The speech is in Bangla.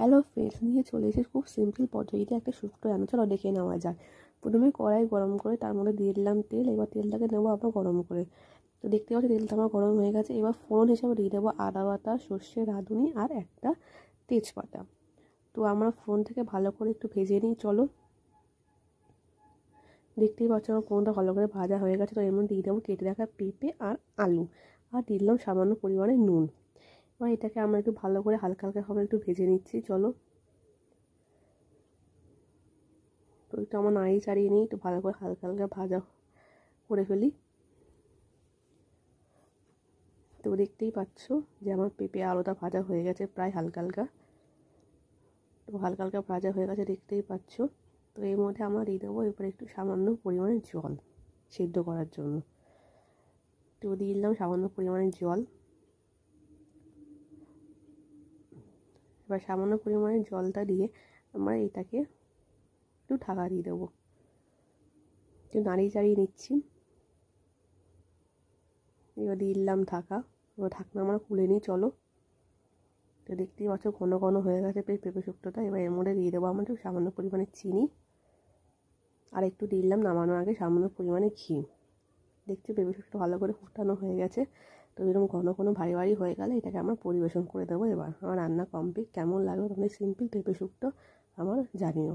হ্যালো ফ্রেন্ডস, নিয়ে চলে এসেছি খুব সিম্পল পদ্ধতিতে একটা শুক্তো রান্না। চলো দেখে নেওয়া যায়। প্রথমে কড়াই গরম করে তার মধ্যে দিয়ে দিলাম তেল। এবার তেলটাকে নেবো আবার গরম করে। তো দেখতে পাচ্ছি তেলটা আমার গরম হয়ে গেছে। এবার ফোড়ন হিসাবে দিয়ে দেবো আদা বাটা, সর্ষে, রাঁধুনি আর একটা তেজপাতা। তো আমরা ফোড়ন থেকে ভালো করে একটু ভেজে নিই। চলো, দেখতেই পাচ্ছ আমার ফোড়নটা ভালো করে ভাজা হয়ে গেছে। তো এর মধ্যে দিয়ে দেবো কেটে রাখা পেঁপে আর আলু, আর দিয়ে দিলাম সামান্য পরিমাণে নুন। এবার এটাকে আমরা একটু ভালো করে হালকা হালকা ভাবে একটু ভেজে নিচ্ছি। চলো, তো একটু আমার নাড়িয়ে চাড়িয়ে নিই, একটু ভালো করে হালকা হালকা ভাজা করে ফেলি। তো দেখতেই পাচ্ছ যে আমার পেঁপে আলুটা ভাজা হয়ে গেছে প্রায় হালকা হালকা। তো হালকা হালকা ভাজা হয়ে গেছে দেখতেই পাচ্ছ। তো এর মধ্যে আমরা দিয়ে দেবো এরপরে একটু সামান্য পরিমাণে জল সিদ্ধ করার জন্য। তো দিয়ে দিলাম সামান্য পরিমাণে জল। এবার সামান্য পরিমাণে জলটা দিয়ে আমরা এটাকে একটু ঢাকা দিয়ে দেবো। একটু নাড়িয়ে চাড়িয়ে নিচ্ছি। এবার দিয়ে দিলাম ঢাকা। এবার ঢাকনা আমরা খুলে নিই। চলো, তো দেখতেই পাচ্ছ ঘন ঘন হয়ে গেছে পেঁপে শুক্তোটা। এবার এর মধ্যে দিয়ে দেবো আমরা একটু সামান্য পরিমাণে চিনি, আর একটু দিয়ে দিলাম নামানোর আগে সামান্য পরিমাণে ঘি। দেখছি পেঁপে শুক্তো ভালো করে ফুটানো হয়ে গেছে। তো এরকম ঘন ঘন ভারী ভারী হয়ে গেলে এটাকে আমরা পরিবেশন করে দেবো। এবার আমার রান্না কমপ্লিট। কেমন লাগলো তোমাদের সিম্পল পেঁপে শুক্তো আমার জানিও।